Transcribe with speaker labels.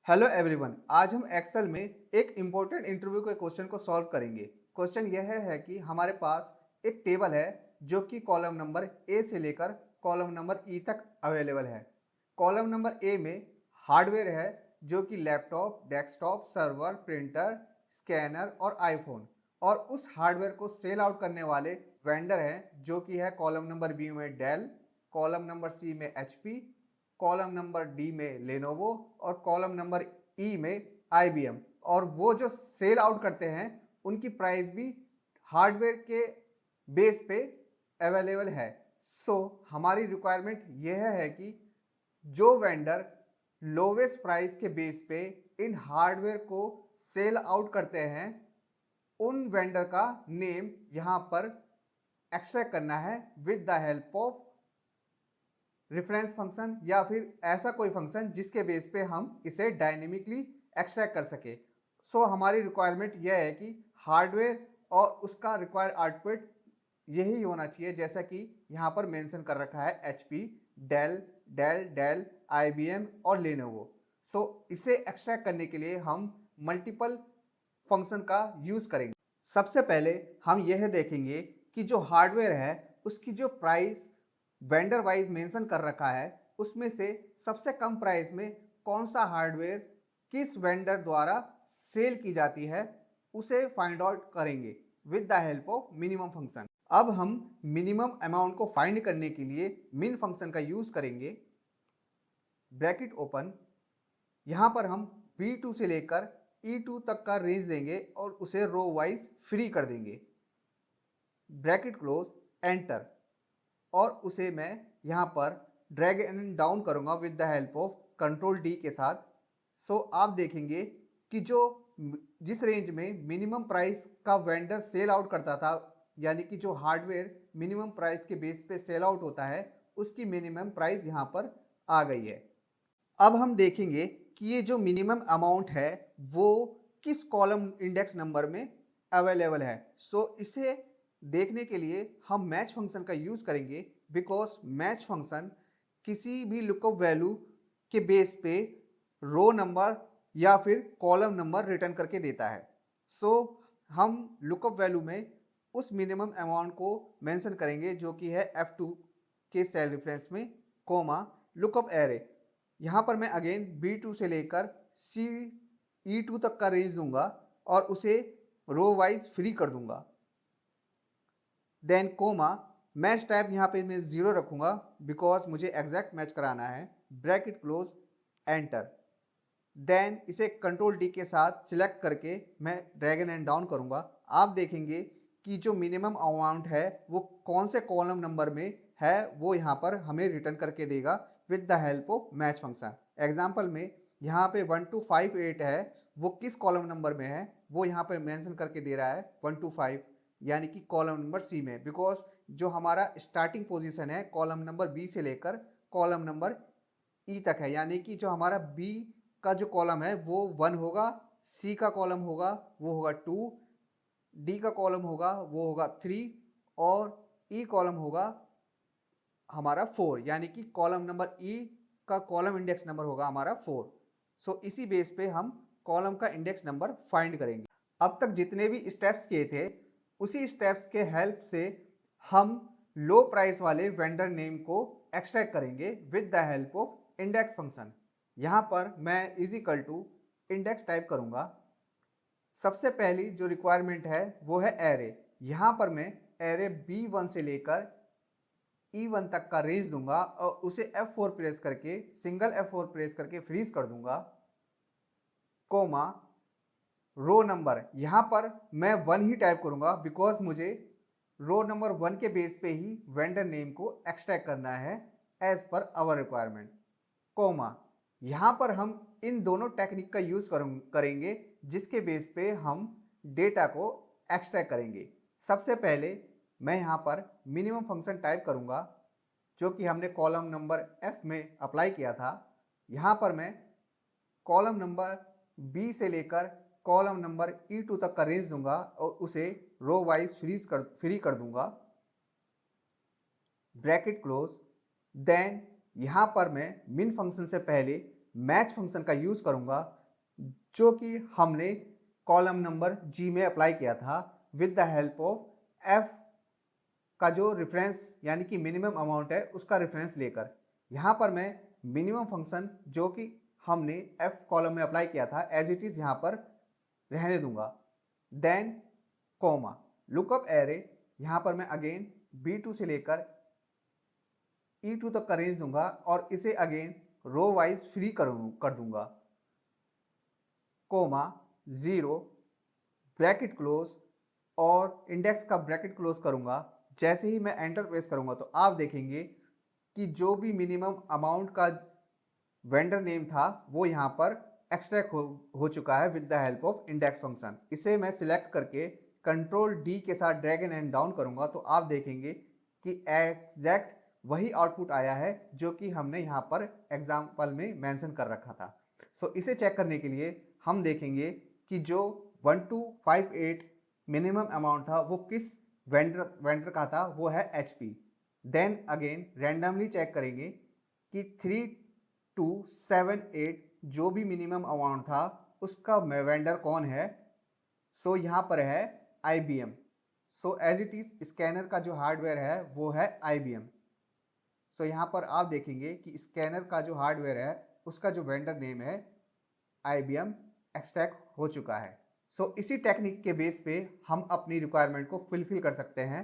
Speaker 1: Hello everyone, आज हम Excel में एक इम्पोर्टेंट इंटरव्यू के क्वेश्चन को सॉल्व करेंगे। क्वेश्चन यह है कि हमारे पास एक टेबल है जो कि कॉलम नंबर ए से लेकर कॉलम नंबर ई तक अवेलेबल है। कॉलम नंबर ए में हार्डवेयर है जो कि laptop, desktop, server, printer, scanner और आईफोन, और उस हार्डवेयर को सेल आउट करने वाले वेंडर हैं जो कि है कॉलम नंबर बी में डेल, कॉलम नंबर सी में एचपी, कॉलम नंबर डी में लेनोवो और कॉलम नंबर ई में आईबीएम। और वो जो सेल आउट करते हैं उनकी प्राइस भी हार्डवेयर के बेस पे अवेलेबल है। हमारी रिक्वायरमेंट यह है कि जो वेंडर लोवेस्ट प्राइस के बेस पे इन हार्डवेयर को सेल आउट करते हैं उन वेंडर का नेम यहाँ पर एक्सट्रैक्ट करना है with the help of reference function या फिर ऐसा कोई फंक्शन जिसके बेस पे हम इसे डायनेमिकली एक्सट्रैक्ट कर सके। हमारी रिक्वायरमेंट यह है कि हार्डवेयर और उसका रिक्वायर्ड आउटपुट यही होना चाहिए जैसा कि यहाँ पर मेंशन कर रखा है एचपी, डेल, आईबीएम और लेनोवो। इसे एक्सट्रैक्ट करने के लिए हम मल्टीपल फंक्शन का यूज़ करेंगे। सबसे पहले हम यह देखेंगे कि जो हार्डवेयर है उसकी जो प्राइस वेंडर वाइज मेंशन कर रखा है उसमें से सबसे कम प्राइस में कौन सा हार्डवेयर किस वेंडर द्वारा सेल की जाती है उसे फाइंड आउट करेंगे with the help of minimum function. अब हम मिनिमम अमाउंट को फाइंड करने के लिए मिन फंक्शन का यूज करेंगे। ब्रैकेट ओपन, यहां पर हम B2 से लेकर E2 तक का रेंज देंगे और उसे रो वाइज फ्री कर देंगे। ब्रैकेट क्लोज, एंटर, और उसे मैं यहाँ पर ड्रैग एंड डाउन करूँगा with the help of control D के साथ। आप देखेंगे कि जो जिस रेंज में मिनिमम प्राइस का वेंडर सेल आउट करता था, यानी कि जो हार्डवेयर मिनिमम प्राइस के बेस पे सेल आउट होता है उसकी मिनिमम प्राइस यहाँ पर आ गई है। अब हम देखेंगे कि ये जो मिनिमम अमाउंट है वो किस कॉलम इंडेक्स नंबर में अवेलेबल है। इसे देखने के लिए हम मैच फंक्शन का यूज़ करेंगे, बिकॉज मैच फंक्शन किसी भी लुकअप वैल्यू के बेस पे रो नंबर या फिर कॉलम नंबर रिटर्न करके देता है। हम लुकअप वैल्यू में उस मिनिमम अमाउंट को मेंशन करेंगे जो कि है F2 के सेल रेफरेंस में, कोमा लुकअप एरे। यहाँ पर मैं अगेन B2 से लेकर E2 तक का रेंज दूंगा और उसे रो वाइज फ्री कर दूंगा। देन कोमा, मैच टाइप यहाँ पे मैं 0 रखूंगा बिकॉज मुझे एग्जैक्ट मैच कराना है। Bracket close, enter. देन इसे कंट्रोल डी के साथ सिलेक्ट करके मैं ड्रैग एंड डाउन करूंगा। आप देखेंगे कि जो मिनिमम अमाउंट है वो कौन से कॉलम नंबर में है वो यहाँ पर हमें रिटर्न करके देगा with the help of match function. Example में यहाँ पे 1258 है, वो किस कॉलम नंबर में है वो यहाँ पे मेंशन करके दे रहा है 125, यानी कि कॉलम नंबर सी में, बिकॉज जो हमारा स्टार्टिंग पोजीशन है कॉलम नंबर बी से लेकर कॉलम नंबर ई तक है, यानी कि जो हमारा बी का जो कॉलम है वो 1 होगा, सी का कॉलम होगा वो होगा 2, डी का कॉलम होगा वो होगा 3 और ई कॉलम होगा हमारा 4, यानी कि कॉलम नंबर ई का कॉलम इंडेक्स नंबर होगा हमारा 4। इसी बेस पे हम कॉलम का इंडेक्स नंबर फाइंड करेंगे। अब तक जितने भी स्टेप्स किए थे उसी स्टेप्स के हेल्प से हम लो प्राइस वाले वेंडर नेम को एक्सट्रैक्ट करेंगे with the help of index function. यहाँ पर मैं is equal to index type करूँगा। सबसे पहली जो रिक्वायरमेंट है वो है एरे। यहाँ पर मैं एरे B1 से लेकर E1 तक का रेंज दूंगा और उसे F4 प्रेस करके सिंगल F4 प्रेस करके फ्रीज कर दूंगा। कोमा, रो नंबर, यहाँ पर मैं 1 ही टाइप करूंगा बिकॉज मुझे रो नंबर 1 के बेस पे ही वेंडर नेम को एक्सट्रैक्ट करना है as per hour requirement. Coma, यहाँ पर हम इन दोनों टेक्निक का यूज करेंगे जिसके बेस पे हम डेटा को एक्सट्रैक्ट करेंगे। सबसे पहले मैं यहाँ पर मिनिमम फंक्शन टाइप करूँगा जो कि हमने कॉलम नंबर F में अप्लाई किया था। यहाँ पर मैं कॉलम नंबर B से लेकर कॉलम नंबर E2 तक का रेंज दूंगा और उसे रो वाइज फ्री कर दूंगा। Bracket close. देन यहाँ पर मैं मिन फंक्शन से पहले मैच फंक्शन का यूज़ करूँगा जो कि हमने कॉलम नंबर जी में अप्लाई किया था with the help of F का जो रेफरेंस यानी कि मिनिमम अमाउंट है उसका रेफरेंस लेकर। यहाँ पर मैं मिनिमम फंक्शन जो कि हमने एफ कॉलम में अप्लाई किया था एज इट इज़ यहाँ पर रहने दूंगा। देन कॉमा लुकअप एरे, यहाँ पर मैं अगेन B2 से लेकर E2 तक का रेंज दूंगा और इसे अगेन रो वाइज फ्री कर दूंगा। कोमा 0 ब्रैकेट क्लोज और इंडेक्स का ब्रैकेट क्लोज करूंगा। जैसे ही मैं एंटर प्रेस करूंगा तो आप देखेंगे कि जो भी मिनिमम अमाउंट का वेंडर नेम था वो यहाँ पर एक्सट्रैक्ट हो चुका है with the help of index function. इसे मैं सिलेक्ट करके कंट्रोल डी के साथ ड्रैग एंड डाउन करूंगा तो आप देखेंगे कि एग्जैक्ट वही आउटपुट आया है जो कि हमने यहाँ पर एग्जाम्पल में मेंशन कर रखा था। सो इसे चेक करने के लिए हम देखेंगे कि जो 1258 मिनिमम अमाउंट था वो किस वेंडर का था, वो है HP। Then again randomly check करेंगे कि 3278 जो भी मिनिमम अमाउंट था उसका वेंडर कौन है। सो यहाँ पर है IBM। So as it is scanner का जो हार्डवेयर है वो है IBM। सो यहाँ पर आप देखेंगे कि स्कैनर का जो हार्डवेयर है उसका जो वेंडर नेम है IBM एक्सट्रैक्ट हो चुका है। सो इसी टेक्निक के बेस पे हम अपनी रिक्वायरमेंट को फुलफिल कर सकते हैं।